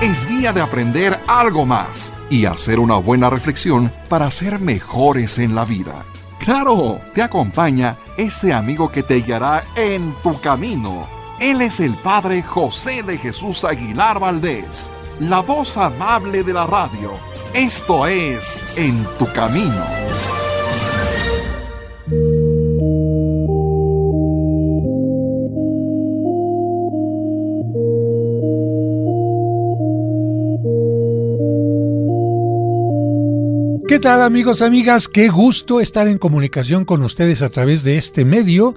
Es día de aprender algo más y hacer una buena reflexión para ser mejores en la vida. ¡Claro! Te acompaña ese amigo que te guiará en tu camino. Él es el Padre José de Jesús Aguilar Valdés, la voz amable de la radio. Esto es En tu Camino. ¿Qué tal, amigos, amigas? Qué gusto estar en comunicación con ustedes a través de este medio.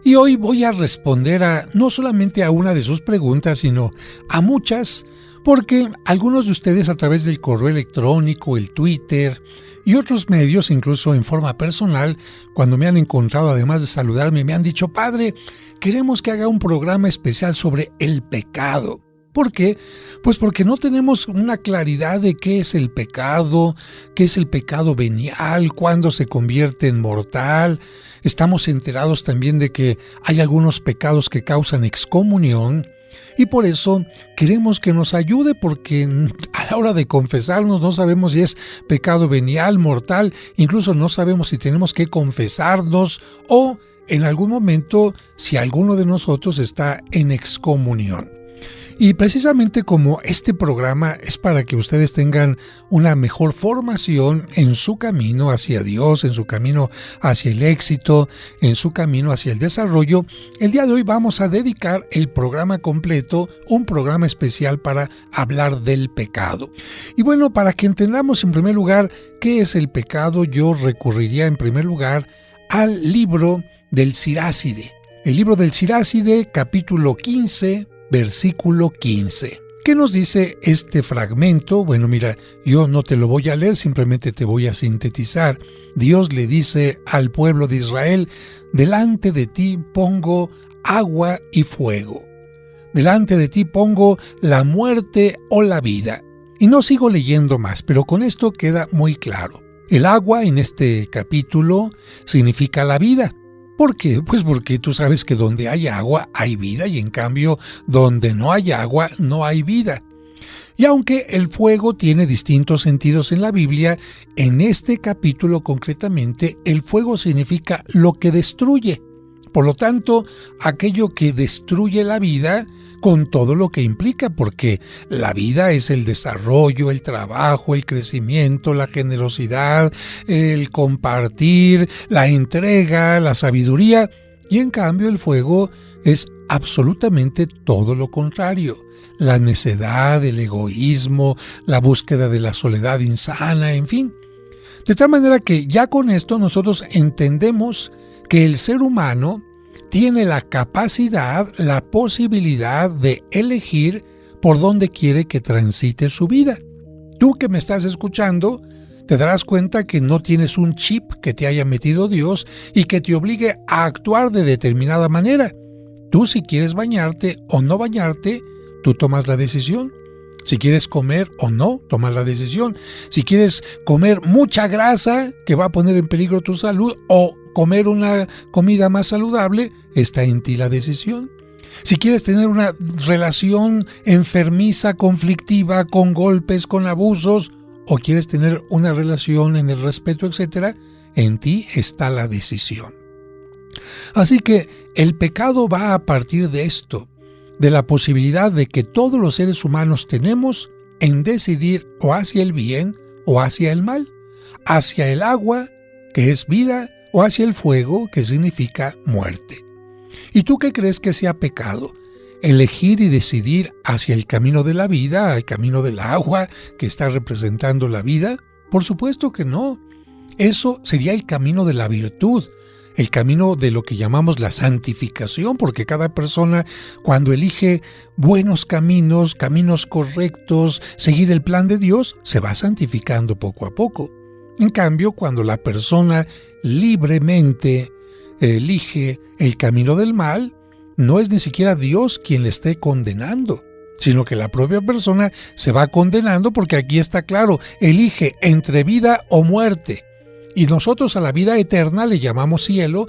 Y hoy voy a responder no solamente a una de sus preguntas, sino a muchas, porque algunos de ustedes a través del correo electrónico, el Twitter y otros medios, incluso en forma personal, cuando me han encontrado, además de saludarme, me han dicho: Padre, queremos que haga un programa especial sobre el pecado. ¿Por qué? Pues porque no tenemos una claridad de qué es el pecado venial, cuándo se convierte en mortal. Estamos enterados también de que hay algunos pecados que causan excomunión y por eso queremos que nos ayude, porque a la hora de confesarnos no sabemos si es pecado venial, mortal, incluso no sabemos si tenemos que confesarnos o en algún momento si alguno de nosotros está en excomunión. Y precisamente como este programa es para que ustedes tengan una mejor formación en su camino hacia Dios, en su camino hacia el éxito, en su camino hacia el desarrollo, el día de hoy vamos a dedicar el programa completo, un programa especial para hablar del pecado. Y bueno, para que entendamos en primer lugar qué es el pecado, yo recurriría en primer lugar al libro del Siráside. El libro del Siráside, capítulo 15, versículo 15. ¿Qué nos dice este fragmento? Bueno, mira, yo no te lo voy a leer, simplemente te voy a sintetizar. Dios le dice al pueblo de Israel: delante de ti pongo agua y fuego. Delante de ti pongo la muerte o la vida. Y no sigo leyendo más, pero con esto queda muy claro. El agua en este capítulo significa la vida. ¿Por qué? Pues porque tú sabes que donde hay agua hay vida y en cambio donde no hay agua no hay vida. Y aunque el fuego tiene distintos sentidos en la Biblia, en este capítulo concretamente el fuego significa lo que destruye. Por lo tanto, aquello que destruye la vida con todo lo que implica, porque la vida es el desarrollo, el trabajo, el crecimiento, la generosidad, el compartir, la entrega, la sabiduría, y en cambio el fuego es absolutamente todo lo contrario. La necedad, el egoísmo, la búsqueda de la soledad insana, en fin. De tal manera que ya con esto nosotros entendemos que el ser humano tiene la capacidad, la posibilidad de elegir por dónde quiere que transite su vida. Tú que me estás escuchando, te darás cuenta que no tienes un chip que te haya metido Dios y que te obligue a actuar de determinada manera. Tú, si quieres bañarte o no bañarte, tú tomas la decisión. Si quieres comer o no, tomas la decisión. Si quieres comer mucha grasa que va a poner en peligro tu salud o comer una comida más saludable, está en ti la decisión. Si quieres tener una relación enfermiza, conflictiva, con golpes, con abusos, o quieres tener una relación en el respeto, etc., en ti está la decisión. Así que el pecado va a partir de esto, de la posibilidad de que todos los seres humanos tenemos en decidir o hacia el bien o hacia el mal, hacia el agua, que es vida, o hacia el fuego, que significa muerte. ¿Y tú qué crees que sea pecado? ¿Elegir y decidir hacia el camino de la vida, al camino del agua, que está representando la vida? Por supuesto que no. Eso sería el camino de la virtud, el camino de lo que llamamos la santificación, porque cada persona, cuando elige buenos caminos, caminos correctos, seguir el plan de Dios, se va santificando poco a poco. En cambio, cuando la persona libremente elige el camino del mal, no es ni siquiera Dios quien le esté condenando, sino que la propia persona se va condenando, porque aquí está claro, elige entre vida o muerte. Y nosotros a la vida eterna le llamamos cielo,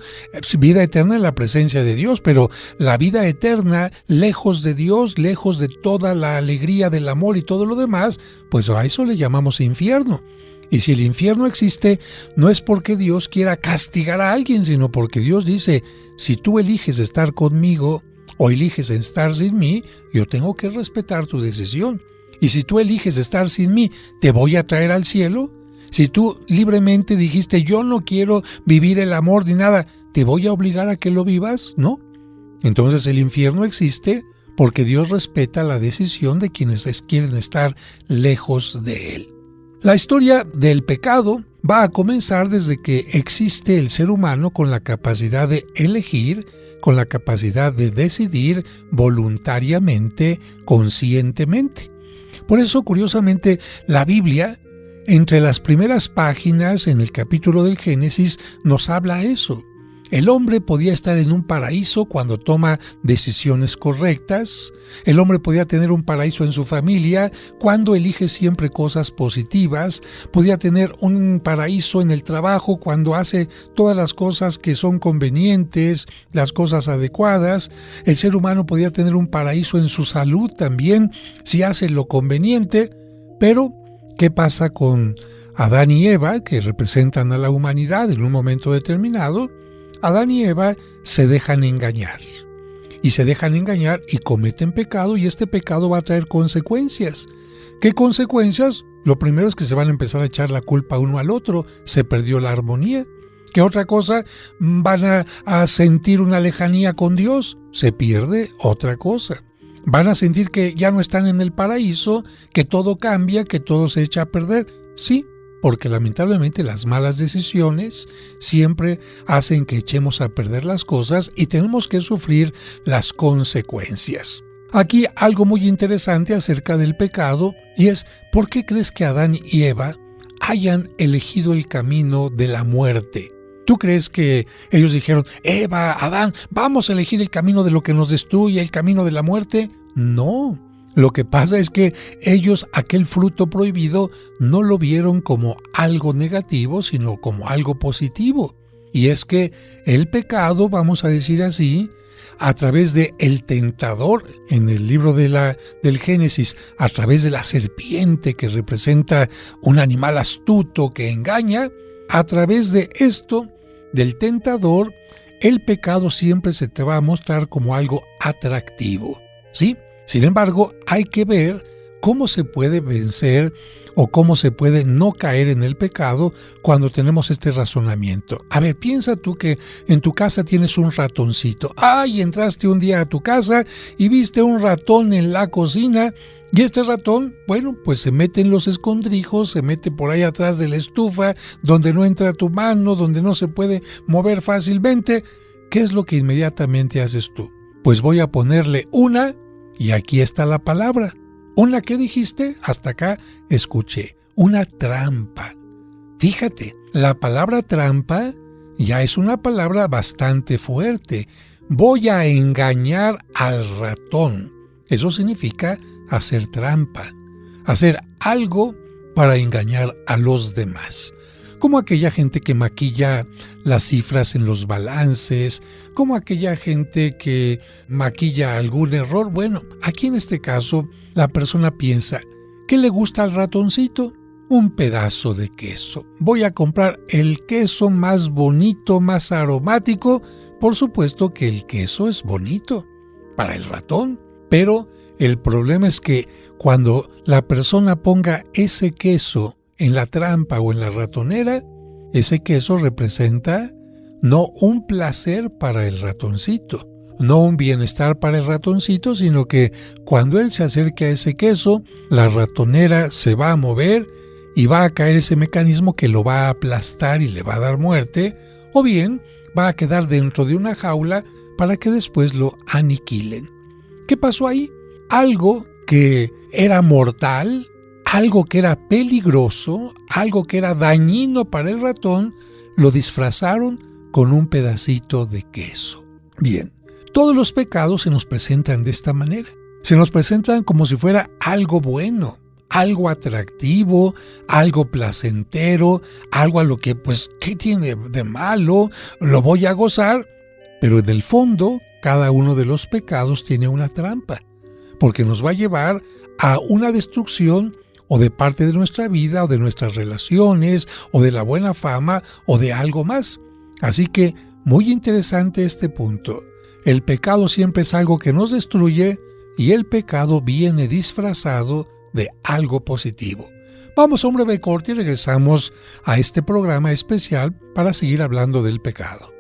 vida eterna en la presencia de Dios, pero la vida eterna lejos de Dios, lejos de toda la alegría del amor y todo lo demás, pues a eso le llamamos infierno. Y si el infierno existe, no es porque Dios quiera castigar a alguien, sino porque Dios dice, si tú eliges estar conmigo o eliges estar sin mí, yo tengo que respetar tu decisión. Y si tú eliges estar sin mí, ¿te voy a traer al cielo? Si tú libremente dijiste, yo no quiero vivir el amor ni nada, ¿te voy a obligar a que lo vivas? ¿No? Entonces el infierno existe porque Dios respeta la decisión de quienes quieren estar lejos de Él. La historia del pecado va a comenzar desde que existe el ser humano con la capacidad de elegir, con la capacidad de decidir voluntariamente, conscientemente. Por eso, curiosamente, la Biblia, entre las primeras páginas en el capítulo del Génesis, nos habla eso. El hombre podía estar en un paraíso cuando toma decisiones correctas. El hombre podía tener un paraíso en su familia cuando elige siempre cosas positivas. Podía tener un paraíso en el trabajo cuando hace todas las cosas que son convenientes, las cosas adecuadas. El ser humano podía tener un paraíso en su salud también si hace lo conveniente. Pero, ¿qué pasa con Adán y Eva, que representan a la humanidad en un momento determinado? Adán y Eva se dejan engañar. Y se dejan engañar y cometen pecado, y este pecado va a traer consecuencias. ¿Qué consecuencias? Lo primero es que se van a empezar a echar la culpa uno al otro. Se perdió la armonía. ¿Qué otra cosa? Van a sentir una lejanía con Dios. Se pierde otra cosa. Van a sentir que ya no están en el paraíso, que todo cambia, que todo se echa a perder. Sí, porque lamentablemente las malas decisiones siempre hacen que echemos a perder las cosas y tenemos que sufrir las consecuencias. Aquí algo muy interesante acerca del pecado, y es ¿por qué crees que Adán y Eva hayan elegido el camino de la muerte? ¿Tú crees que ellos dijeron, Eva, Adán, vamos a elegir el camino de lo que nos destruye, el camino de la muerte? No. Lo que pasa es que ellos aquel fruto prohibido no lo vieron como algo negativo, sino como algo positivo. Y es que el pecado, vamos a decir así, a través de el tentador, en el libro del Génesis, a través de la serpiente que representa un animal astuto que engaña, a través de esto, del tentador, el pecado siempre se te va a mostrar como algo atractivo, ¿sí? Sin embargo, hay que ver cómo se puede vencer o cómo se puede no caer en el pecado cuando tenemos este razonamiento. A ver, piensa tú que en tu casa tienes un ratoncito. ¡Ay! Entraste un día a tu casa y viste un ratón en la cocina. Y este ratón, bueno, pues se mete en los escondrijos, se mete por ahí atrás de la estufa, donde no entra tu mano, donde no se puede mover fácilmente. ¿Qué es lo que inmediatamente haces tú? Pues voy a ponerle una... Y aquí está la palabra. ¿Una qué dijiste? Hasta acá escuché. Una trampa. Fíjate, la palabra trampa ya es una palabra bastante fuerte. Voy a engañar al ratón. Eso significa hacer trampa. Hacer algo para engañar a los demás. Como aquella gente que maquilla las cifras en los balances, como aquella gente que maquilla algún error. Bueno, aquí en este caso la persona piensa, ¿qué le gusta al ratoncito? Un pedazo de queso. Voy a comprar el queso más bonito, más aromático. Por supuesto que el queso es bonito para el ratón, pero el problema es que cuando la persona ponga ese queso en la trampa o en la ratonera, ese queso representa no un placer para el ratoncito, no un bienestar para el ratoncito, sino que cuando él se acerque a ese queso, la ratonera se va a mover y va a caer ese mecanismo que lo va a aplastar y le va a dar muerte, o bien va a quedar dentro de una jaula para que después lo aniquilen. ¿Qué pasó ahí? Algo que era mortal, algo que era peligroso, algo que era dañino para el ratón, lo disfrazaron con un pedacito de queso. Bien, todos los pecados se nos presentan de esta manera. Se nos presentan como si fuera algo bueno, algo atractivo, algo placentero, algo a lo que, ¿qué tiene de malo? Lo voy a gozar. Pero en el fondo, cada uno de los pecados tiene una trampa, porque nos va a llevar a una destrucción o de parte de nuestra vida, o de nuestras relaciones, o de la buena fama, o de algo más. Así que, muy interesante este punto. El pecado siempre es algo que nos destruye, y el pecado viene disfrazado de algo positivo. Vamos a un breve corte y regresamos a este programa especial para seguir hablando del pecado.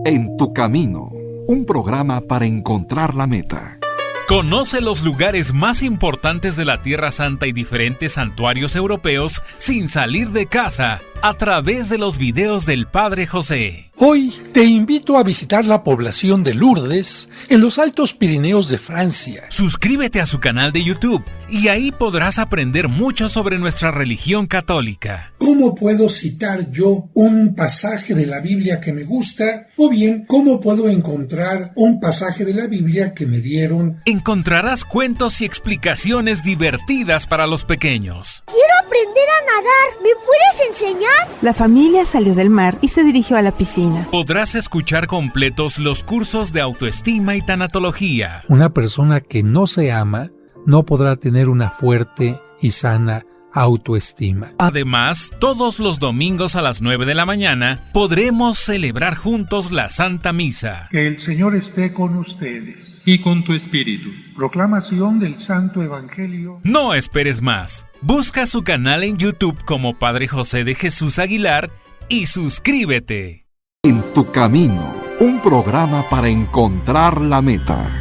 En tu camino, un programa para encontrar la meta. Conoce los lugares más importantes de la Tierra Santa y diferentes santuarios europeos sin salir de casa a través de los videos del Padre José. Hoy te invito a visitar la población de Lourdes en los Altos Pirineos de Francia. Suscríbete a su canal de YouTube y ahí podrás aprender mucho sobre nuestra religión católica. ¿Cómo puedo citar yo un pasaje de la Biblia que me gusta? O bien, ¿cómo puedo encontrar un pasaje de la Biblia que me dieron? Encontrarás cuentos y explicaciones divertidas para los pequeños. ¡Quiero aprender a nadar! ¿Me puedes enseñar? La familia salió del mar y se dirigió a la piscina. Podrás escuchar completos los cursos de autoestima y tanatología. Una persona que no se ama no podrá tener una fuerte y sana autoestima. Además, todos los domingos a las 9 de la mañana podremos celebrar juntos la Santa Misa. Que el Señor esté con ustedes. Y con tu espíritu. Proclamación del Santo Evangelio. No esperes más. Busca su canal en YouTube como Padre José de Jesús Aguilar y suscríbete. En tu camino, un programa para encontrar la meta.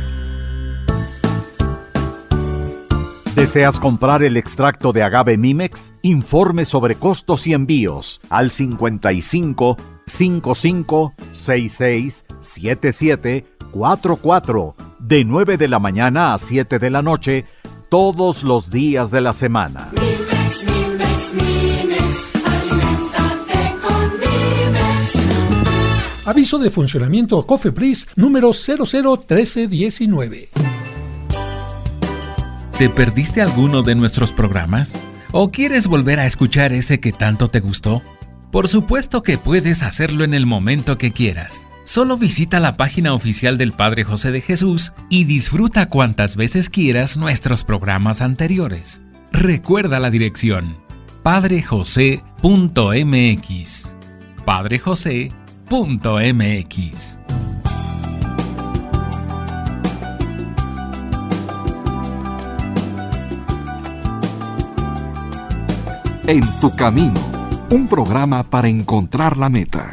¿Deseas comprar el extracto de agave Mimex? Informe sobre costos y envíos al 55 55 66 77 44 de 9 de la mañana a 7 de la noche todos los días de la semana. Mimex, Mimex, Mimex, aliméntate con Mimex. Aviso de funcionamiento COFEPRIS número 001319. ¿Te perdiste alguno de nuestros programas? ¿O quieres volver a escuchar ese que tanto te gustó? Por supuesto que puedes hacerlo en el momento que quieras. Solo visita la página oficial del Padre José de Jesús y disfruta cuantas veces quieras nuestros programas anteriores. Recuerda la dirección: padrejose.mx. padrejose.mx. En tu camino, un programa para encontrar la meta.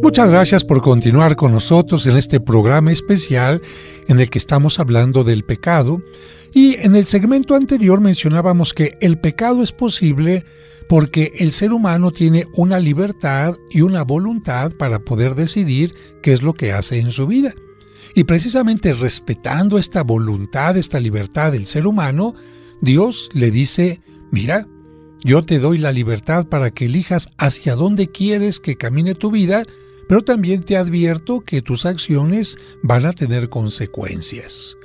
Muchas gracias por continuar con nosotros en este programa especial en el que estamos hablando del pecado. Y en el segmento anterior mencionábamos que el pecado es posible porque el ser humano tiene una libertad y una voluntad para poder decidir qué es lo que hace en su vida. Y precisamente respetando esta voluntad, esta libertad del ser humano, Dios le dice: mira, yo te doy la libertad para que elijas hacia dónde quieres que camine tu vida, pero también te advierto que tus acciones van a tener consecuencias.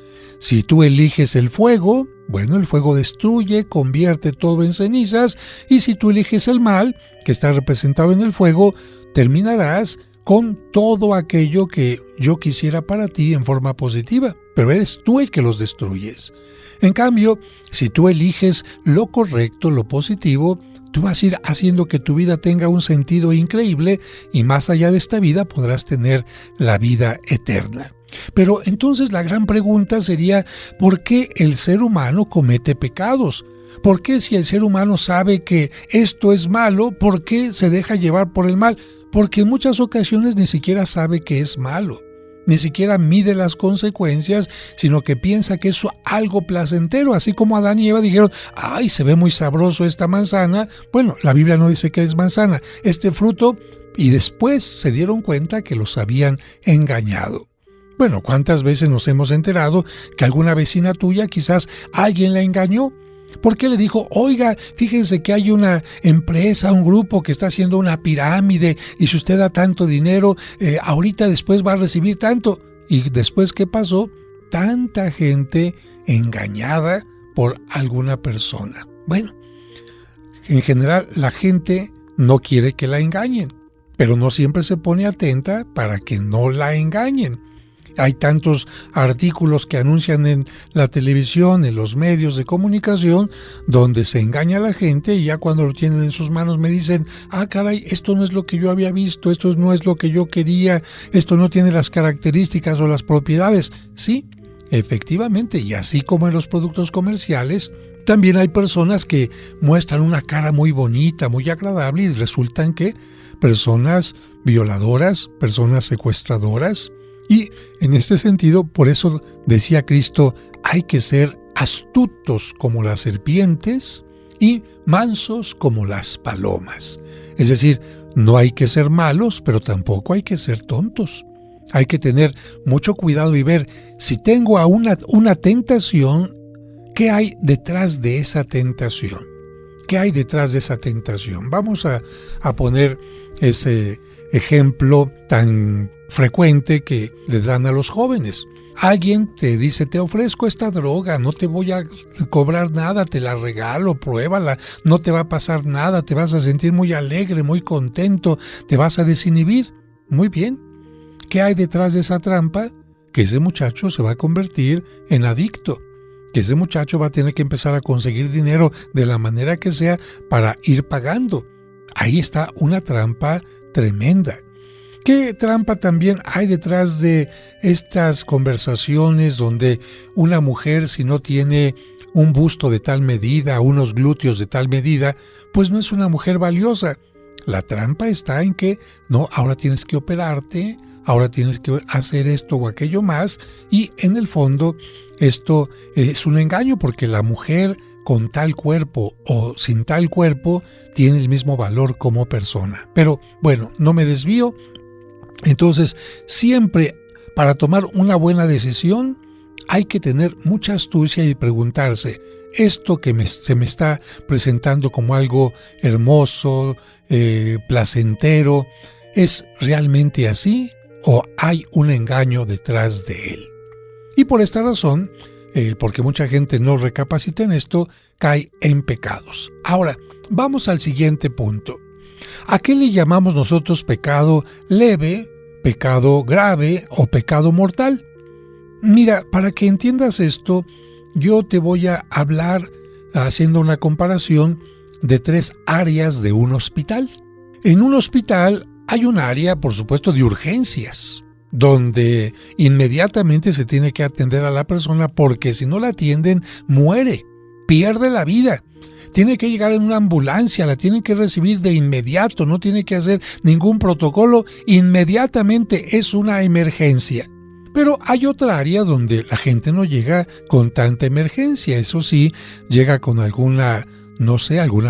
Si tú eliges el fuego, bueno, el fuego destruye, convierte todo en cenizas, y si tú eliges el mal, que está representado en el fuego, terminarás con todo aquello que yo quisiera para ti en forma positiva, pero eres tú el que los destruyes. En cambio, si tú eliges lo correcto, lo positivo, tú vas a ir haciendo que tu vida tenga un sentido increíble y más allá de esta vida podrás tener la vida eterna. Pero entonces la gran pregunta sería: ¿por qué el ser humano comete pecados? ¿Por qué, si el ser humano sabe que esto es malo, por qué se deja llevar por el mal? Porque en muchas ocasiones ni siquiera sabe que es malo, ni siquiera mide las consecuencias, sino que piensa que es algo placentero, así como Adán y Eva dijeron: ¡ay, se ve muy sabroso esta manzana! Bueno, la Biblia no dice que es manzana, este fruto, y después se dieron cuenta que los habían engañado. Bueno, ¿cuántas veces nos hemos enterado que alguna vecina tuya quizás alguien la engañó? ¿Por qué le dijo, oiga, fíjense que hay una empresa, un grupo que está haciendo una pirámide y si usted da tanto dinero, ahorita después va a recibir tanto? Y después, ¿qué pasó? Tanta gente engañada por alguna persona. Bueno, en general la gente no quiere que la engañen, pero no siempre se pone atenta para que no la engañen. Hay tantos artículos que anuncian en la televisión, en los medios de comunicación, donde se engaña a la gente y ya cuando lo tienen en sus manos me dicen, caray, esto no es lo que yo había visto, esto no es lo que yo quería, esto no tiene las características o las propiedades. Sí, efectivamente, y así como en los productos comerciales, también hay personas que muestran una cara muy bonita, muy agradable y resultan que personas violadoras, personas secuestradoras. Y en este sentido, por eso decía Cristo, hay que ser astutos como las serpientes y mansos como las palomas. Es decir, no hay que ser malos, pero tampoco hay que ser tontos. Hay que tener mucho cuidado y ver si tengo una tentación, ¿qué hay detrás de esa tentación? ¿Qué hay detrás de esa tentación? Vamos a poner ese ejemplo tan frecuente que le dan a los jóvenes. Alguien te dice, te ofrezco esta droga, no te voy a cobrar nada, te la regalo, pruébala, no te va a pasar nada, te vas a sentir muy alegre, muy contento, te vas a desinhibir. Muy bien. ¿Qué hay detrás de esa trampa? Que ese muchacho se va a convertir en adicto, que ese muchacho va a tener que empezar a conseguir dinero de la manera que sea para ir pagando. Ahí está una trampa tremenda. ¿Qué trampa también hay detrás de estas conversaciones donde una mujer, si no tiene un busto de tal medida, unos glúteos de tal medida, pues no es una mujer valiosa? La trampa está en que, no, ahora tienes que operarte, ahora tienes que hacer esto o aquello más, y en el fondo esto es un engaño porque la mujer con tal cuerpo o sin tal cuerpo tiene el mismo valor como persona. Pero bueno, no me desvío. Entonces, siempre para tomar una buena decisión hay que tener mucha astucia y preguntarse, ¿esto que se me está presentando como algo hermoso, placentero, es realmente así o hay un engaño detrás de él? Y por esta razón, porque mucha gente no recapacita en esto, cae en pecados. Ahora, vamos al siguiente punto. ¿A qué le llamamos nosotros pecado leve, pecado grave o pecado mortal? Mira, para que entiendas esto, yo te voy a hablar haciendo una comparación de 3 áreas de un hospital. En un hospital hay un área, por supuesto, de urgencias, donde inmediatamente se tiene que atender a la persona porque si no la atienden, muere, pierde la vida. Tiene que llegar en una ambulancia, la tienen que recibir de inmediato, no tiene que hacer ningún protocolo, inmediatamente es una emergencia. Pero hay otra área donde la gente no llega con tanta emergencia, eso sí, llega con alguna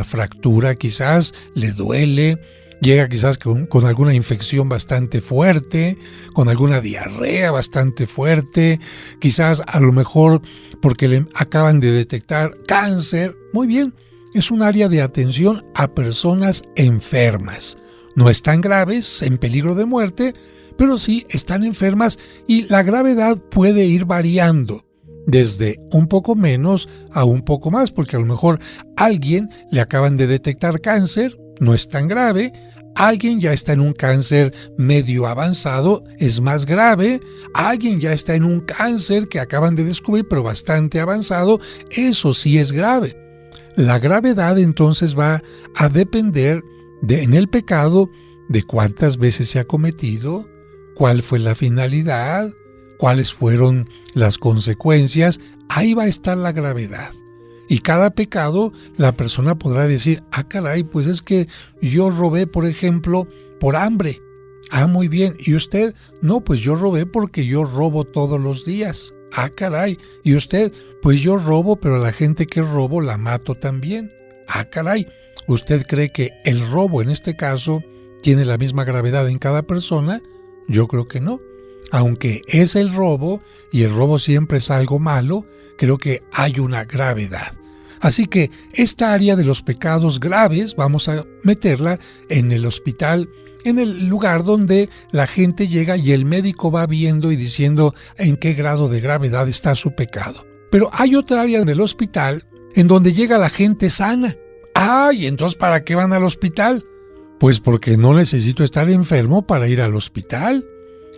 fractura quizás, le duele, llega quizás con alguna infección bastante fuerte, con alguna diarrea bastante fuerte, quizás a lo mejor porque le acaban de detectar cáncer. Muy bien, es un área de atención a personas enfermas. No están graves, en peligro de muerte, pero sí están enfermas y la gravedad puede ir variando desde un poco menos a un poco más, porque a lo mejor a alguien le acaban de detectar cáncer, no es tan grave, alguien ya está en un cáncer medio avanzado, es más grave, alguien ya está en un cáncer que acaban de descubrir pero bastante avanzado, eso sí es grave. La gravedad entonces va a depender en el pecado de cuántas veces se ha cometido, cuál fue la finalidad, cuáles fueron las consecuencias, ahí va a estar la gravedad. Y cada pecado, la persona podrá decir, caray, pues es que yo robé, por ejemplo, por hambre. Muy bien. ¿Y usted? No, pues yo robé porque yo robo todos los días. Caray. ¿Y usted? Pues yo robo, pero a la gente que robo la mato también. Caray. ¿Usted cree que el robo en este caso tiene la misma gravedad en cada persona? Yo creo que no. Aunque es el robo, y el robo siempre es algo malo, creo que hay una gravedad. Así que esta área de los pecados graves vamos a meterla en el hospital, en el lugar donde la gente llega y el médico va viendo y diciendo en qué grado de gravedad está su pecado. Pero hay otra área del hospital en donde llega la gente sana. ¿Y entonces para qué van al hospital? Pues porque no necesito estar enfermo para ir al hospital.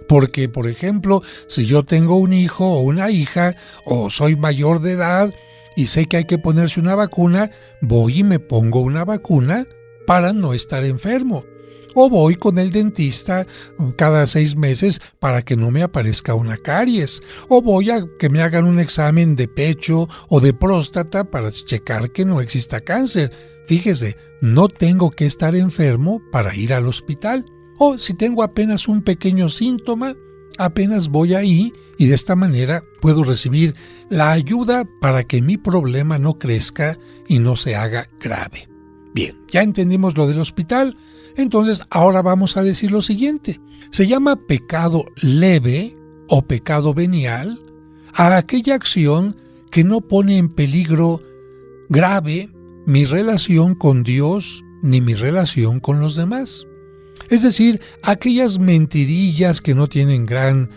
Porque, por ejemplo, si yo tengo un hijo o una hija, o soy mayor de edad y sé que hay que ponerse una vacuna, voy y me pongo una vacuna para no estar enfermo. O voy con el dentista cada 6 meses para que no me aparezca una caries. O voy a que me hagan un examen de pecho o de próstata para checar que no exista cáncer. Fíjese, no tengo que estar enfermo para ir al hospital. O si tengo apenas un pequeño síntoma, apenas voy ahí y de esta manera puedo recibir la ayuda para que mi problema no crezca y no se haga grave. Bien, ya entendimos lo del hospital, entonces ahora vamos a decir lo siguiente. Se llama pecado leve o pecado venial a aquella acción que no pone en peligro grave mi relación con Dios ni mi relación con los demás. Es decir, aquellas mentirillas que no tienen gran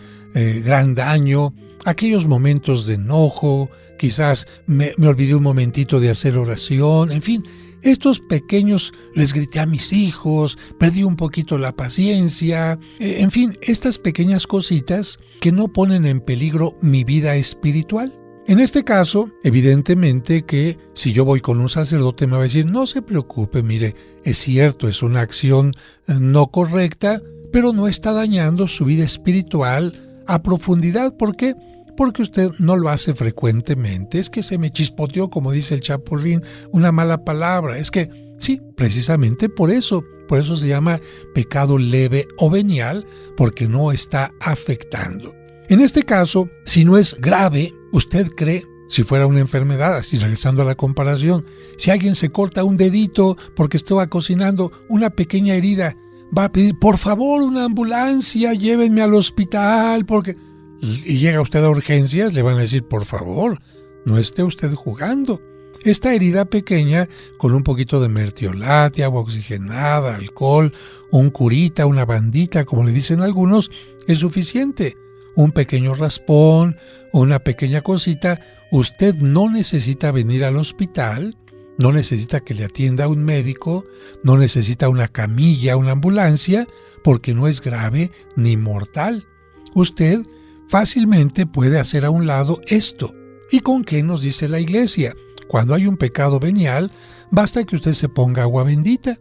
daño, aquellos momentos de enojo, quizás me olvidé un momentito de hacer oración, en fin, estos pequeños, les grité a mis hijos, perdí un poquito la paciencia, en fin, estas pequeñas cositas que no ponen en peligro mi vida espiritual. En este caso, evidentemente que si yo voy con un sacerdote me va a decir, no se preocupe, mire, es cierto, es una acción no correcta, pero no está dañando su vida espiritual a profundidad. ¿Por qué? Porque usted no lo hace frecuentemente. Es que se me chispoteó, como dice el Chapulín, una mala palabra. Es que, sí, precisamente por eso se llama pecado leve o venial, porque no está afectando. En este caso, si no es grave, usted cree, si fuera una enfermedad, así regresando a la comparación, si alguien se corta un dedito porque estaba cocinando, una pequeña herida, va a pedir, por favor, una ambulancia, llévenme al hospital, porque... Y llega usted a urgencias, le van a decir, por favor, no esté usted jugando. Esta herida pequeña, con un poquito de mertiolate, agua oxigenada, alcohol, un curita, una bandita, como le dicen algunos, es suficiente. Un pequeño raspón, una pequeña cosita, usted no necesita venir al hospital, no necesita que le atienda un médico, no necesita una camilla, una ambulancia, porque no es grave ni mortal. Usted fácilmente puede hacer a un lado esto. ¿Y con qué nos dice la Iglesia? Cuando hay un pecado venial, basta que usted se ponga agua bendita.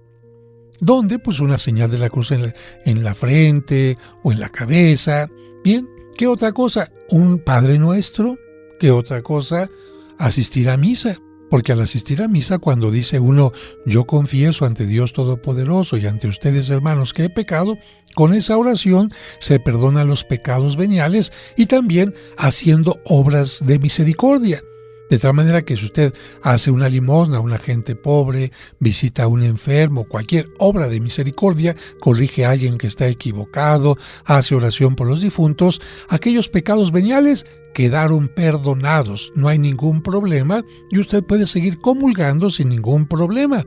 ¿Dónde? Pues una señal de la cruz en la frente o en la cabeza. Bien, ¿qué otra cosa? Un Padre Nuestro. ¿Qué otra cosa? Asistir a misa. Porque al asistir a misa, cuando dice uno, yo confieso ante Dios Todopoderoso y ante ustedes, hermanos, que he pecado, con esa oración se perdonan los pecados veniales y también haciendo obras de misericordia. De tal manera que si usted hace una limosna a una gente pobre, visita a un enfermo, cualquier obra de misericordia, corrige a alguien que está equivocado, hace oración por los difuntos, aquellos pecados veniales quedaron perdonados, no hay ningún problema y usted puede seguir comulgando sin ningún problema.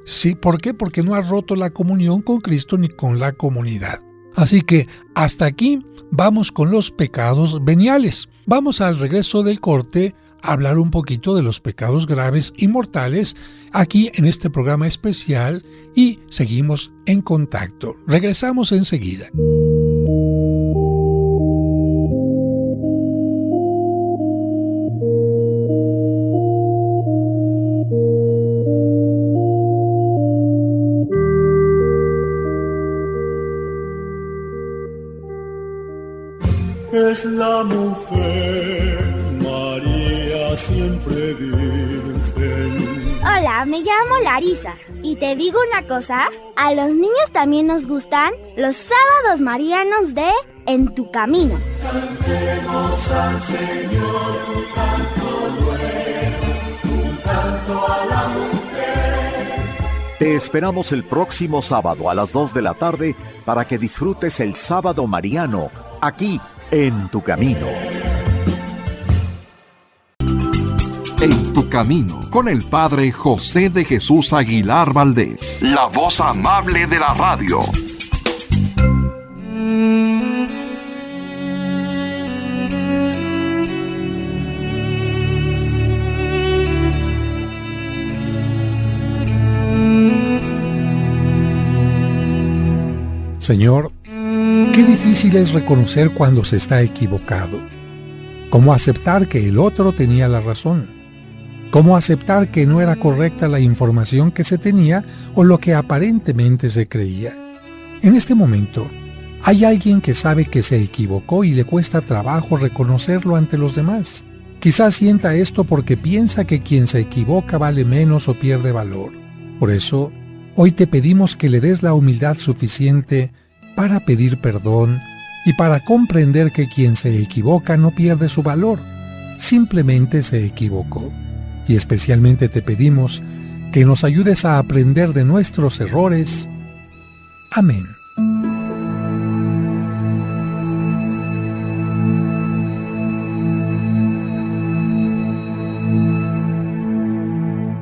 Sí, ¿por qué? Porque no ha roto la comunión con Cristo ni con la comunidad. Así que hasta aquí vamos con los pecados veniales. Vamos al regreso del corte a hablar un poquito de los pecados graves y mortales aquí en este programa especial y seguimos en contacto. Regresamos enseguida. Es la mujer, María siempre virgen. Hola, me llamo Larisa y te digo una cosa, a los niños también nos gustan los sábados marianos de En tu Camino. Cantemos al Señor un canto nuevo, un canto a la mujer. Te esperamos el próximo sábado a las 2 de la tarde para que disfrutes el Sábado Mariano aquí En tu Camino. En tu camino, con el Padre José de Jesús Aguilar Valdés, la voz amable de la radio. Señor, qué difícil es reconocer cuando se está equivocado. ¿Cómo aceptar que el otro tenía la razón? ¿Cómo aceptar que no era correcta la información que se tenía o lo que aparentemente se creía? En este momento, hay alguien que sabe que se equivocó y le cuesta trabajo reconocerlo ante los demás. Quizás sienta esto porque piensa que quien se equivoca vale menos o pierde valor. Por eso, hoy te pedimos que le des la humildad suficiente para pedir perdón y para comprender que quien se equivoca no pierde su valor, simplemente se equivocó. Y especialmente te pedimos que nos ayudes a aprender de nuestros errores. Amén.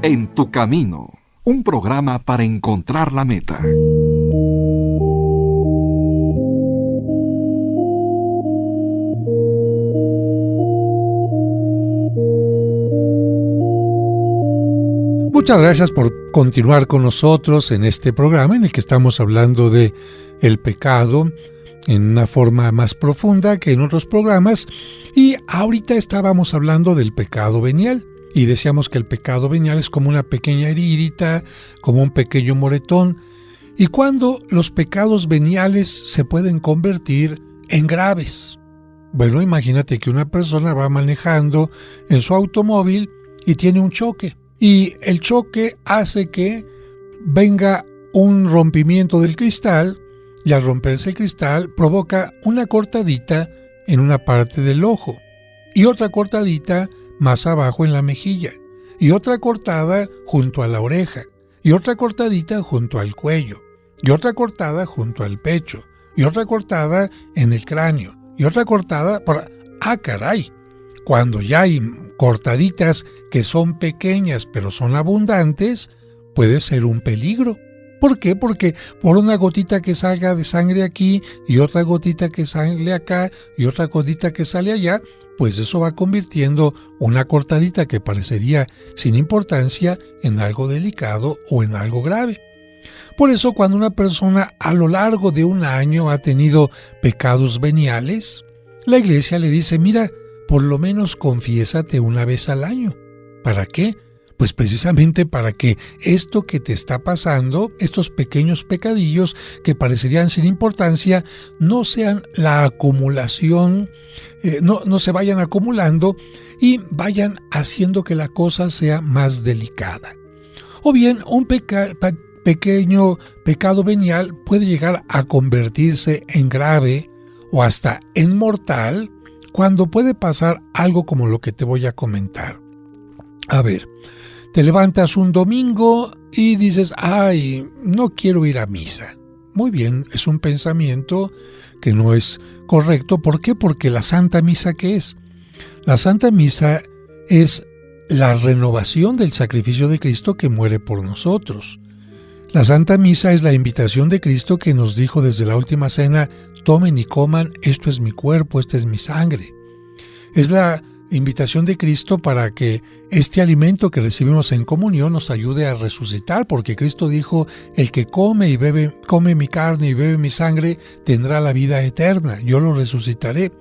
En tu camino, un programa para encontrar la meta. Muchas gracias por continuar con nosotros en este programa en el que estamos hablando de el pecado en una forma más profunda que en otros programas, y ahorita estábamos hablando del pecado venial y decíamos que el pecado venial es como una pequeña heridita, como un pequeño moretón, y cuando los pecados veniales se pueden convertir en graves. Bueno, imagínate que una persona va manejando en su automóvil y tiene un choque. Y el choque hace que venga un rompimiento del cristal, y al romperse el cristal provoca una cortadita en una parte del ojo, y otra cortadita más abajo en la mejilla, y otra cortada junto a la oreja, y otra cortadita junto al cuello, y otra cortada junto al pecho, y otra cortada en el cráneo, y otra cortada por... ¡Ah, caray! Cuando ya hay cortaditas que son pequeñas pero son abundantes, puede ser un peligro. ¿Por qué? Porque por una gotita que salga de sangre aquí y otra gotita que sale acá y otra gotita que sale allá, pues eso va convirtiendo una cortadita que parecería sin importancia en algo delicado o en algo grave. Por eso cuando una persona a lo largo de un año ha tenido pecados veniales, la iglesia le dice, mira, por lo menos confiésate una vez al año. ¿Para qué? Pues precisamente para que esto que te está pasando, estos pequeños pecadillos que parecerían sin importancia, no sean la acumulación, no se vayan acumulando y vayan haciendo que la cosa sea más delicada. O bien, un pequeño pecado venial puede llegar a convertirse en grave o hasta en mortal, cuando puede pasar algo como lo que te voy a comentar. A ver, te levantas un domingo y dices, ay, no quiero ir a misa. Muy bien, es un pensamiento que no es correcto. ¿Por qué? Porque la Santa Misa, ¿qué es? La Santa Misa es la renovación del sacrificio de Cristo que muere por nosotros. La Santa Misa es la invitación de Cristo que nos dijo desde la última cena, tomen y coman, esto es mi cuerpo, esta es mi sangre. Es la invitación de Cristo para que este alimento que recibimos en comunión nos ayude a resucitar, porque Cristo dijo, el que come mi carne y bebe mi sangre, tendrá la vida eterna, yo lo resucitaré.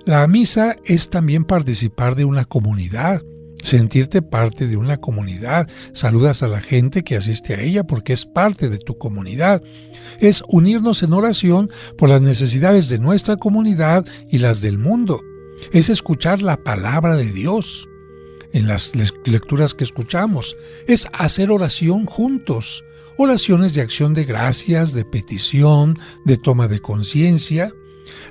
La misa es también participar de una comunidad, sentirte parte de una comunidad, saludas a la gente que asiste a ella porque es parte de tu comunidad. Es unirnos en oración por las necesidades de nuestra comunidad y las del mundo. Es escuchar la palabra de Dios en las lecturas que escuchamos. Es hacer oración juntos, oraciones de acción de gracias, de petición, de toma de conciencia.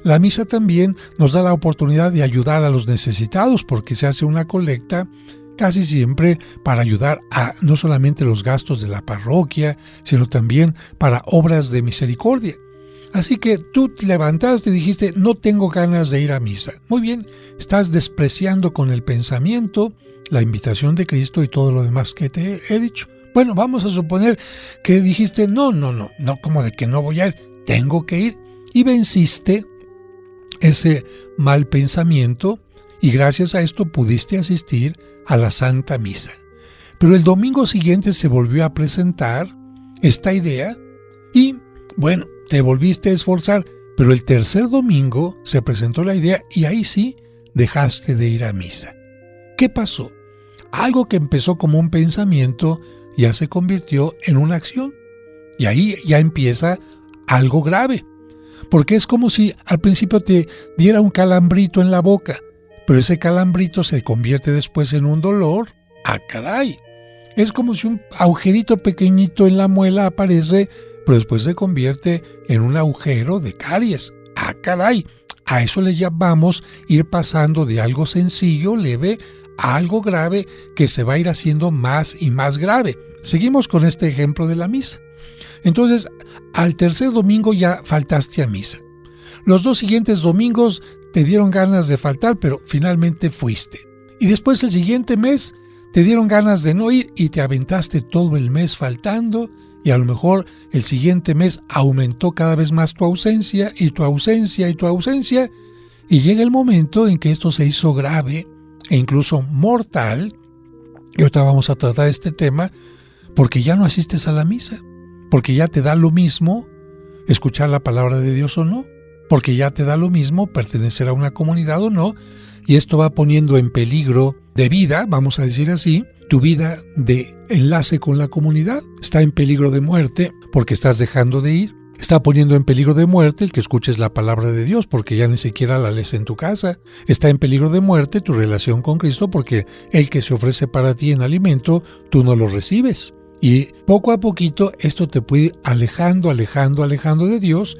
La misa también nos da la oportunidad de ayudar a los necesitados porque se hace una colecta casi siempre para ayudar a no solamente los gastos de la parroquia, sino también para obras de misericordia. Así que tú te levantaste y dijiste, no tengo ganas de ir a misa. Muy bien, estás despreciando con el pensamiento la invitación de Cristo y todo lo demás que te he dicho. Bueno, vamos a suponer que dijiste, no, como de que no voy a ir, tengo que ir, y venciste ese mal pensamiento y gracias a esto pudiste asistir a la Santa Misa. Pero el domingo siguiente se volvió a presentar esta idea y, bueno, te volviste a esforzar, pero el tercer domingo se presentó la idea y ahí sí dejaste de ir a misa. ¿Qué pasó? Algo que empezó como un pensamiento ya se convirtió en una acción. Y ahí ya empieza algo grave. Porque es como si al principio te diera un calambrito en la boca, pero ese calambrito se convierte después en un dolor. ¡Ah, caray! Es como si un agujerito pequeñito en la muela aparece, pero después se convierte en un agujero de caries. ¡Ah, caray! A eso le llamamos ir pasando de algo sencillo, leve, a algo grave que se va a ir haciendo más y más grave. Seguimos con este ejemplo de la misa. Entonces, al tercer domingo ya faltaste a misa. Los 2 siguientes domingos te dieron ganas de faltar, pero finalmente fuiste. Y después el siguiente mes te dieron ganas de no ir y te aventaste todo el mes faltando, y a lo mejor el siguiente mes aumentó cada vez más tu ausencia y tu ausencia y tu ausencia, y llega el momento en que esto se hizo grave e incluso mortal, y ahorita vamos a tratar este tema, porque ya no asistes a la misa, porque ya te da lo mismo escuchar la palabra de Dios o no, porque ya te da lo mismo pertenecer a una comunidad o no, y esto va poniendo en peligro de vida, vamos a decir así, tu vida de enlace con la comunidad. Está en peligro de muerte porque estás dejando de ir. Está poniendo en peligro de muerte el que escuches la palabra de Dios porque ya ni siquiera la lees en tu casa. Está en peligro de muerte tu relación con Cristo porque el que se ofrece para ti en alimento, tú no lo recibes. Y poco a poquito esto te puede ir alejando de Dios,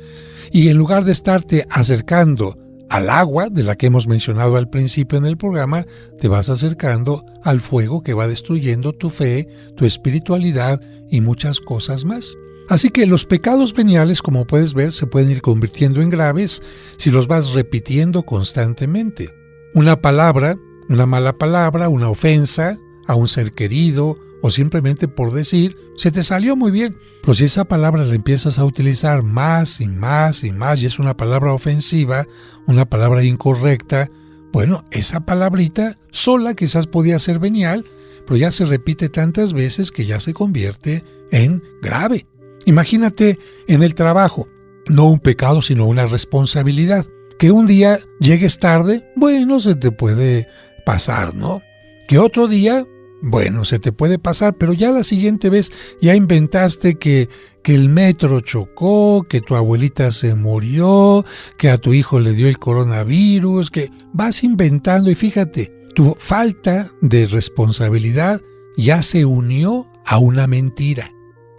y en lugar de estarte acercando al agua de la que hemos mencionado al principio en el programa, te vas acercando al fuego que va destruyendo tu fe, tu espiritualidad y muchas cosas más. Así que los pecados veniales, como puedes ver, se pueden ir convirtiendo en graves si los vas repitiendo constantemente. Una palabra, una mala palabra, una ofensa a un ser querido o simplemente por decir, se te salió muy bien. Pero si esa palabra la empiezas a utilizar más y más y más y es una palabra ofensiva, una palabra incorrecta, bueno, esa palabrita sola quizás podía ser venial, pero ya se repite tantas veces que ya se convierte en grave. Imagínate en el trabajo, no un pecado sino una responsabilidad. Que un día llegues tarde, bueno, se te puede pasar, ¿no? Que otro día, bueno, se te puede pasar, pero ya la siguiente vez ya inventaste que el metro chocó, que tu abuelita se murió, que a tu hijo le dio el coronavirus, que vas inventando y fíjate, tu falta de responsabilidad ya se unió a una mentira.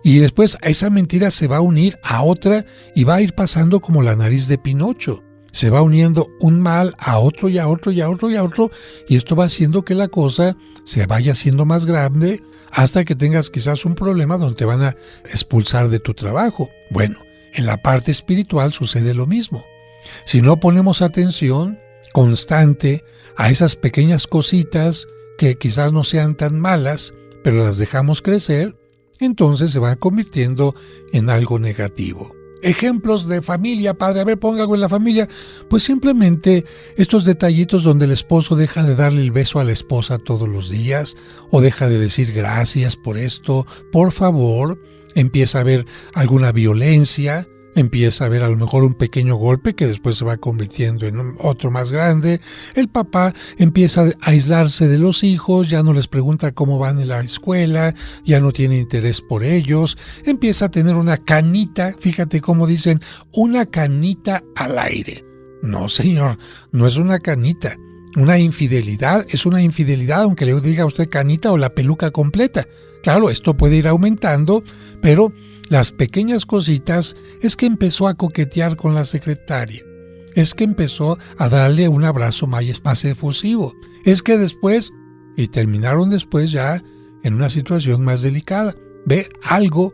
Y después esa mentira se va a unir a otra y va a ir pasando como la nariz de Pinocho. Se va uniendo un mal a otro y a otro y a otro y a otro, y esto va haciendo que la cosa se vaya haciendo más grande hasta que tengas quizás un problema donde te van a expulsar de tu trabajo. Bueno, en la parte espiritual sucede lo mismo. Si no ponemos atención constante a esas pequeñas cositas que quizás no sean tan malas, pero las dejamos crecer, entonces se van convirtiendo en algo negativo. Ejemplos de familia, padre, a ver, ponga algo en la familia. Pues simplemente estos detallitos donde el esposo deja de darle el beso a la esposa todos los días, o deja de decir gracias por esto, por favor, empieza a haber alguna violencia, empieza a haber a lo mejor un pequeño golpe que después se va convirtiendo en otro más grande. El papá empieza a aislarse de los hijos, ya no les pregunta cómo van en la escuela, ya no tiene interés por ellos, empieza a tener una canita, fíjate cómo dicen, una canita al aire. No, señor, no es una canita. Una infidelidad es una infidelidad, aunque le diga a usted canita o la peluca completa. Claro, esto puede ir aumentando, pero las pequeñas cositas es que empezó a coquetear con la secretaria, es que empezó a darle un abrazo más efusivo, es que después, y terminaron después ya en una situación más delicada. Ve, algo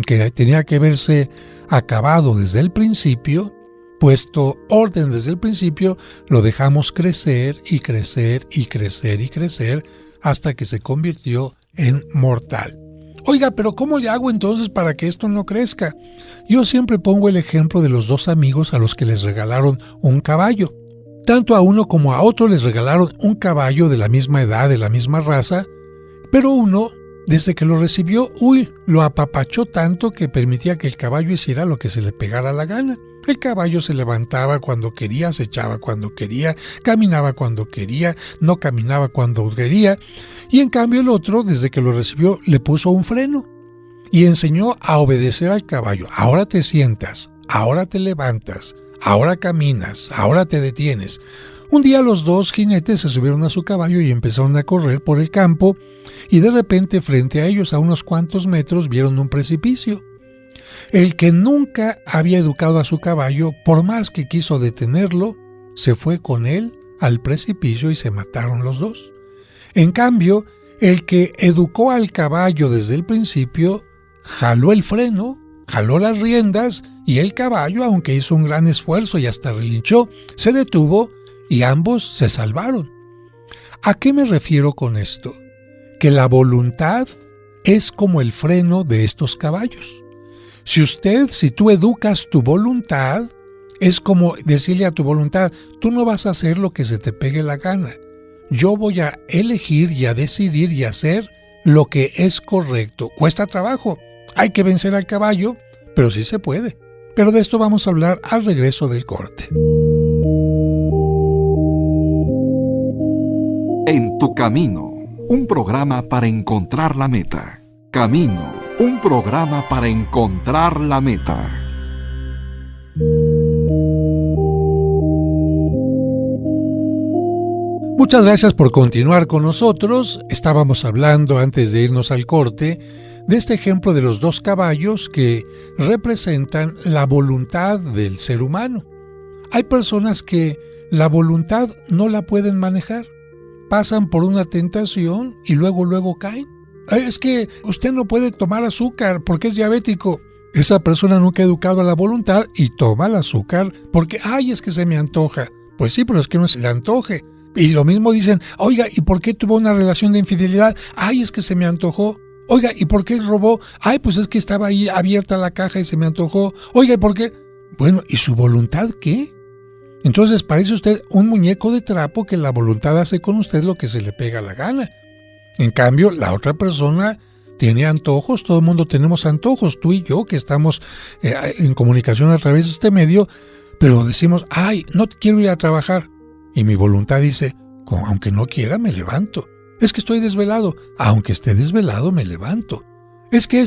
que tenía que verse acabado desde el principio, puesto orden desde el principio, lo dejamos crecer y crecer y crecer y crecer hasta que se convirtió en mortal. Oiga, pero ¿cómo le hago entonces para que esto no crezca? Yo siempre pongo el ejemplo de los dos amigos a los que les regalaron un caballo. Tanto a uno como a otro les regalaron un caballo de la misma edad, de la misma raza, pero uno, desde que lo recibió, lo apapachó tanto que permitía que el caballo hiciera lo que se le pegara la gana. El caballo se levantaba cuando quería, se echaba cuando quería, caminaba cuando quería, no caminaba cuando quería. Y en cambio el otro, desde que lo recibió, le puso un freno y enseñó a obedecer al caballo. Ahora te sientas, ahora te levantas, ahora caminas, ahora te detienes. Un día los dos jinetes se subieron a su caballo y empezaron a correr por el campo y de repente frente a ellos a unos cuantos metros vieron un precipicio. El que nunca había educado a su caballo, por más que quiso detenerlo, se fue con él al precipicio y se mataron los dos. En cambio, el que educó al caballo desde el principio, jaló el freno, jaló las riendas y el caballo, aunque hizo un gran esfuerzo y hasta relinchó, se detuvo y ambos se salvaron. ¿A qué me refiero con esto? Que la voluntad es como el freno de estos caballos. Si tú educas tu voluntad, es como decirle a tu voluntad, tú no vas a hacer lo que se te pegue la gana. Yo voy a elegir y a decidir y a hacer lo que es correcto. Cuesta trabajo, hay que vencer al caballo, pero sí se puede. Pero de esto vamos a hablar al regreso del corte. En tu camino, un programa para encontrar la meta. Camino, un programa para encontrar la meta. Muchas gracias por continuar con nosotros. Estábamos hablando antes de irnos al corte de este ejemplo de los dos caballos que representan la voluntad del ser humano. Hay personas que la voluntad no la pueden manejar. Pasan por una tentación y luego caen. Es que usted no puede tomar azúcar porque es diabético. Esa persona nunca ha educado a la voluntad y toma el azúcar porque, es que se me antoja. Pues sí, pero es que no se le antoje. Y lo mismo dicen, oiga, ¿y por qué tuvo una relación de infidelidad? Es que se me antojó. Oiga, ¿y por qué robó? Pues es que estaba ahí abierta la caja y se me antojó. Oiga, ¿y por qué? Bueno, ¿y su voluntad qué? Entonces parece usted un muñeco de trapo que la voluntad hace con usted lo que se le pega la gana. En cambio, la otra persona tiene antojos, todo el mundo tenemos antojos, tú y yo que estamos en comunicación a través de este medio, pero decimos, no quiero ir a trabajar. Y mi voluntad dice, aunque no quiera, me levanto. Es que estoy desvelado, aunque esté desvelado, me levanto. Es que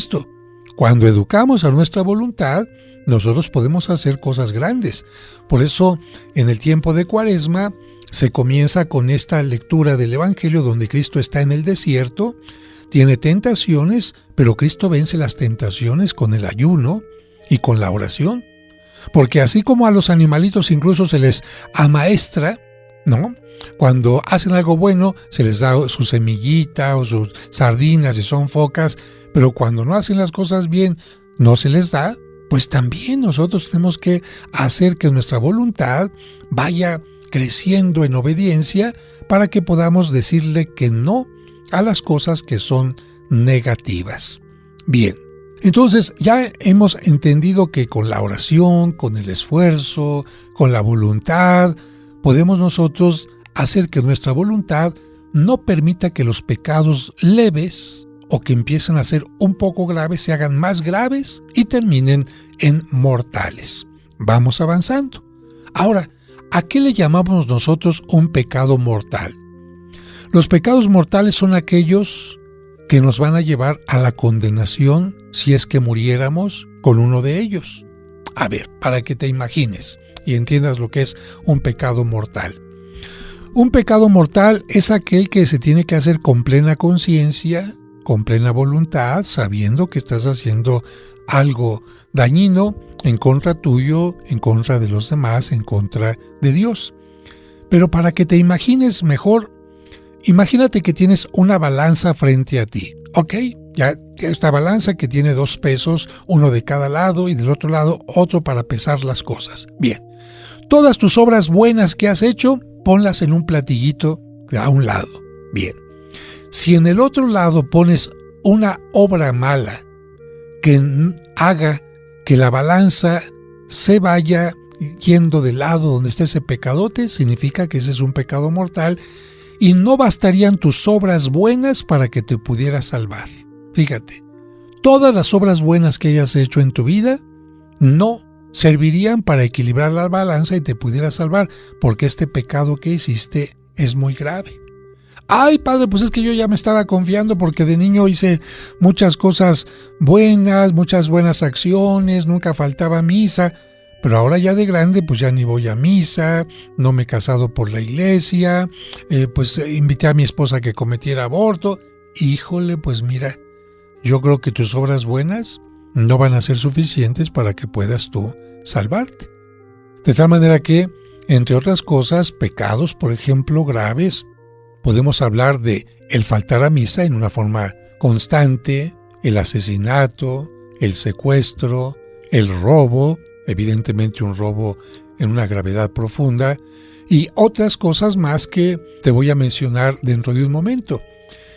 cuando educamos a nuestra voluntad, nosotros podemos hacer cosas grandes. Por eso, en el tiempo de Cuaresma, se comienza con esta lectura del Evangelio donde Cristo está en el desierto, tiene tentaciones, pero Cristo vence las tentaciones con el ayuno y con la oración. Porque así como a los animalitos incluso se les amaestra, ¿no? Cuando hacen algo bueno, se les da su semillita o sus sardinas si son focas, pero cuando no hacen las cosas bien, no se les da, pues también nosotros tenemos que hacer que nuestra voluntad vaya creciendo en obediencia para que podamos decirle que no a las cosas que son negativas. Bien, entonces ya hemos entendido que con la oración, con el esfuerzo, con la voluntad, podemos nosotros hacer que nuestra voluntad no permita que los pecados leves o que empiecen a ser un poco graves se hagan más graves y terminen en mortales. Vamos avanzando. Ahora, ¿a qué le llamamos nosotros un pecado mortal? Los pecados mortales son aquellos que nos van a llevar a la condenación si es que muriéramos con uno de ellos. A ver, para que te imagines y entiendas lo que es un pecado mortal. Un pecado mortal es aquel que se tiene que hacer con plena conciencia, con plena voluntad, sabiendo que estás haciendo algo dañino en contra tuyo, en contra de los demás, en contra de Dios. Pero para que te imagines mejor, imagínate que tienes una balanza frente a ti, ¿ok? Ya esta balanza que tiene dos pesos, uno de cada lado y del otro lado otro para pesar las cosas. Bien, todas tus obras buenas que has hecho, ponlas en un platillito a un lado. Bien, Si en el otro lado pones una obra mala que haga que la balanza se vaya yendo del lado donde está ese pecadote, significa que ese es un pecado mortal y no bastarían tus obras buenas para que te pudieras salvar. Fíjate, todas las obras buenas que hayas hecho en tu vida no servirían para equilibrar la balanza y te pudieras salvar, porque este pecado que hiciste es muy grave. Ay, padre, pues es que yo ya me estaba confiando porque de niño hice muchas cosas buenas, muchas buenas acciones, nunca faltaba misa, pero ahora ya de grande pues ya ni voy a misa, no me he casado por la iglesia, pues invité a mi esposa a que cometiera aborto. Híjole, pues mira, yo creo que tus obras buenas no van a ser suficientes para que puedas tú salvarte. De tal manera que, entre otras cosas, pecados, por ejemplo, graves, podemos hablar de el faltar a misa en una forma constante, el asesinato, el secuestro, el robo, evidentemente un robo en una gravedad profunda, y otras cosas más que te voy a mencionar dentro de un momento.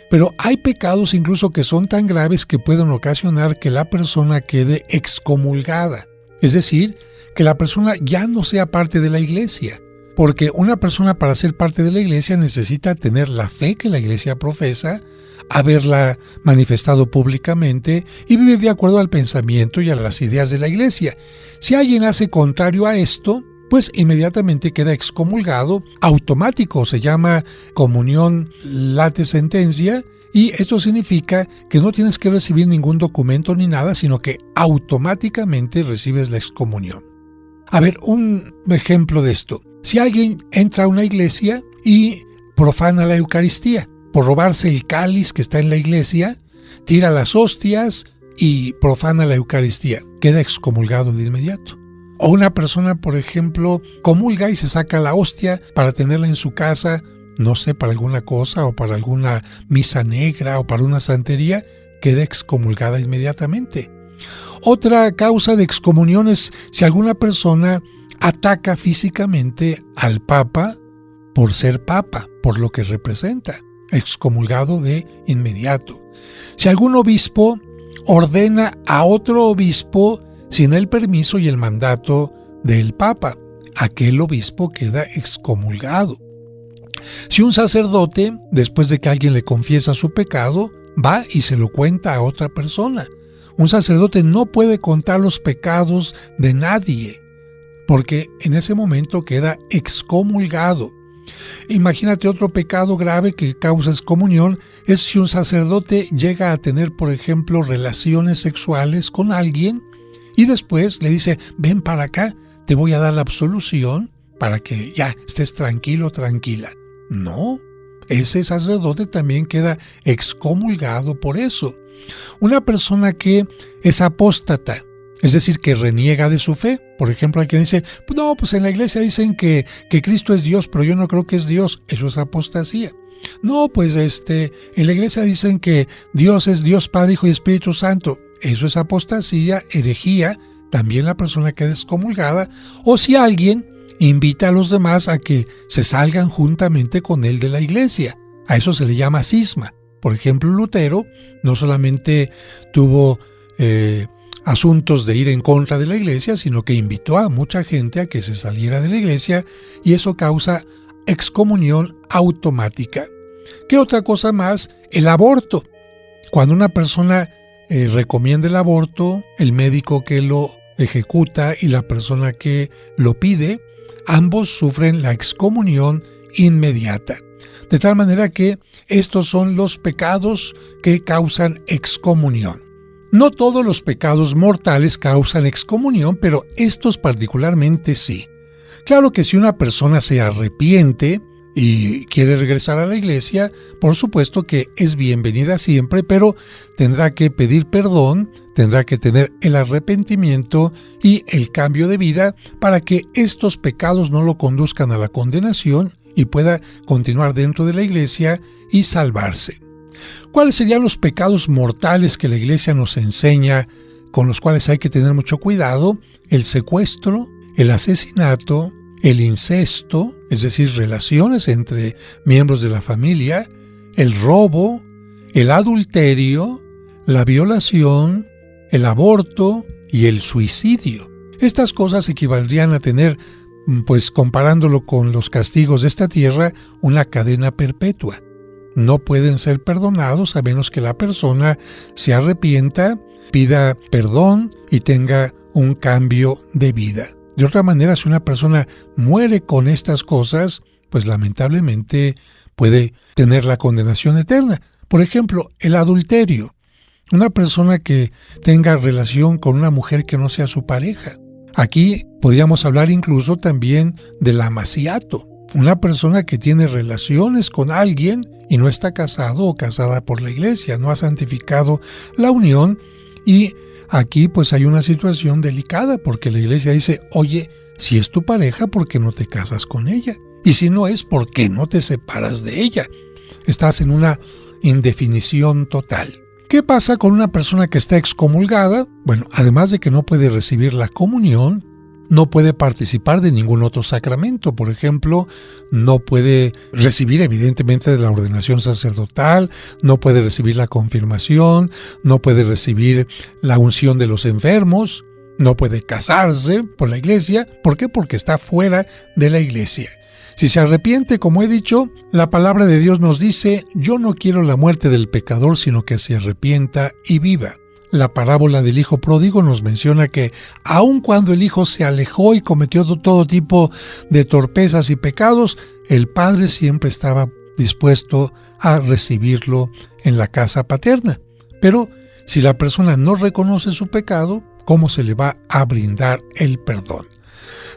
Pero hay pecados incluso que son tan graves que pueden ocasionar que la persona quede excomulgada, es decir, que la persona ya no sea parte de la iglesia. Porque una persona para ser parte de la iglesia necesita tener la fe que la iglesia profesa, haberla manifestado públicamente y vivir de acuerdo al pensamiento y a las ideas de la iglesia. Si alguien hace contrario a esto, pues inmediatamente queda excomulgado, automático, se llama comunión late sentencia, y esto significa que no tienes que recibir ningún documento ni nada, sino que automáticamente recibes la excomunión. A ver, un ejemplo de esto. Si alguien entra a una iglesia y profana la Eucaristía, por robarse el cáliz que está en la iglesia, tira las hostias y profana la Eucaristía, queda excomulgado de inmediato. O una persona, por ejemplo, comulga y se saca la hostia para tenerla en su casa, no sé, para alguna cosa o para alguna misa negra o para una santería, queda excomulgada inmediatamente. Otra causa de excomunión es si alguna persona ataca físicamente al Papa por ser Papa, por lo que representa, excomulgado de inmediato. Si algún obispo ordena a otro obispo sin el permiso y el mandato del Papa, aquel obispo queda excomulgado. Si un sacerdote, después de que alguien le confiesa su pecado, va y se lo cuenta a otra persona. Un sacerdote no puede contar los pecados de nadie, porque en ese momento queda excomulgado. Imagínate otro pecado grave que causa excomunión, es si un sacerdote llega a tener, por ejemplo, relaciones sexuales con alguien y después le dice, ven para acá, te voy a dar la absolución para que ya estés tranquilo, tranquila. No, ese sacerdote también queda excomulgado por eso. Una persona que es apóstata, es decir, que reniega de su fe. Por ejemplo, hay quien dice, no, pues en la iglesia dicen que Cristo es Dios, pero yo no creo que es Dios. Eso es apostasía. No, pues en la iglesia dicen que Dios es Dios, Padre, Hijo y Espíritu Santo. Eso es apostasía, herejía. También la persona queda excomulgada. O si alguien invita a los demás a que se salgan juntamente con él de la iglesia. A eso se le llama cisma. Por ejemplo, Lutero no solamente tuvo asuntos de ir en contra de la iglesia, sino que invitó a mucha gente a que se saliera de la iglesia y eso causa excomunión automática. ¿Qué otra cosa más? El aborto. Cuando una persona recomienda el aborto, el médico que lo ejecuta y la persona que lo pide, ambos sufren la excomunión inmediata. De tal manera que estos son los pecados que causan excomunión. No todos los pecados mortales causan excomunión, pero estos particularmente sí. Claro que si una persona se arrepiente y quiere regresar a la iglesia, por supuesto que es bienvenida siempre, pero tendrá que pedir perdón, tendrá que tener el arrepentimiento y el cambio de vida para que estos pecados no lo conduzcan a la condenación y pueda continuar dentro de la iglesia y salvarse. ¿Cuáles serían los pecados mortales que la iglesia nos enseña, con los cuales hay que tener mucho cuidado? El secuestro, el asesinato, el incesto, es decir, relaciones entre miembros de la familia, el robo, el adulterio, la violación, el aborto y el suicidio. Estas cosas equivaldrían a tener, pues comparándolo con los castigos de esta tierra, una cadena perpetua. No pueden ser perdonados a menos que la persona se arrepienta, pida perdón y tenga un cambio de vida. De otra manera, si una persona muere con estas cosas, pues lamentablemente puede tener la condenación eterna. Por ejemplo, el adulterio. Una persona que tenga relación con una mujer que no sea su pareja. Aquí podríamos hablar incluso también del amaciato. Una persona que tiene relaciones con alguien y no está casado o casada por la iglesia, no ha santificado la unión, y aquí pues hay una situación delicada porque la iglesia dice, oye, si es tu pareja, ¿por qué no te casas con ella? Y si no es, ¿por qué no te separas de ella? Estás en una indefinición total. ¿Qué pasa con una persona que está excomulgada? Bueno, además de que no puede recibir la comunión, no puede participar de ningún otro sacramento. Por ejemplo, no puede recibir evidentemente de la ordenación sacerdotal, no puede recibir la confirmación, no puede recibir la unción de los enfermos, no puede casarse por la iglesia. ¿Por qué? Porque está fuera de la iglesia. Si se arrepiente, como he dicho, la palabra de Dios nos dice, yo no quiero la muerte del pecador, sino que se arrepienta y viva. La parábola del hijo pródigo nos menciona que aun cuando el hijo se alejó y cometió todo tipo de torpezas y pecados, el padre siempre estaba dispuesto a recibirlo en la casa paterna. Pero si la persona no reconoce su pecado, ¿cómo se le va a brindar el perdón?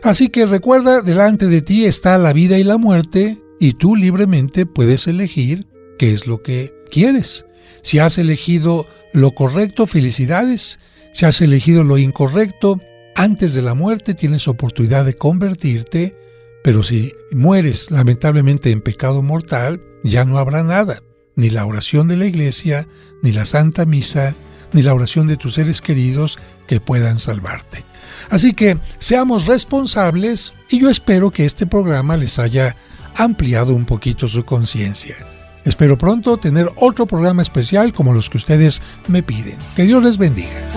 Así que recuerda, delante de ti está la vida y la muerte, y tú libremente puedes elegir qué es lo que quieres. Si has elegido lo correcto, felicidades. Si has elegido lo incorrecto, antes de la muerte tienes oportunidad de convertirte, pero si mueres lamentablemente en pecado mortal, ya no habrá nada, ni la oración de la iglesia, ni la Santa Misa, ni la oración de tus seres queridos que puedan salvarte. Así que seamos responsables, y yo espero que este programa les haya ampliado un poquito su conciencia. Espero pronto tener otro programa especial como los que ustedes me piden. Que Dios les bendiga.